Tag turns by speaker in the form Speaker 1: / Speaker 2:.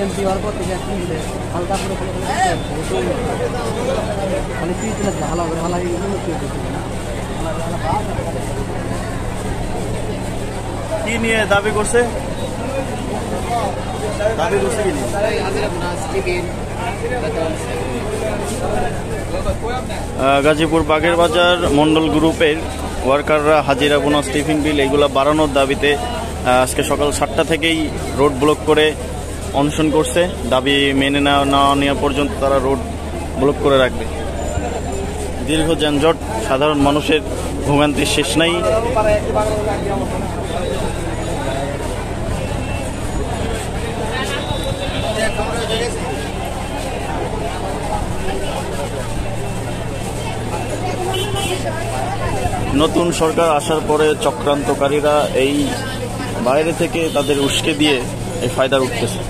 Speaker 1: MP হওয়ার পর থেকে হালকা করে মানে কি ভালো করে ভালো
Speaker 2: কি নিয়ে দাবি করছে কি নিয়ে? গাজীপুর বাগের বাজার মন্ডল গ্রুপের ওয়ার্কাররা হাজিরা বোনাস টিফিন বিল এগুলো বাড়ানোর দাবিতে আজকে সকাল 7টা থেকেই রোড ব্লক করে অনশন করছে। দাবি মেনে না নেওয়া পর্যন্ত তারা রোড ব্লক করে রাখবে। দীর্ঘ যানজট, সাধারণ মানুষের ভোগান্তির শেষ নাই। নতুন সরকার আসার পরে চক্রান্তকারীরা এই বাইরে থেকে তাদের উস্কে দিয়ে এই ফায়দা উঠতেছে।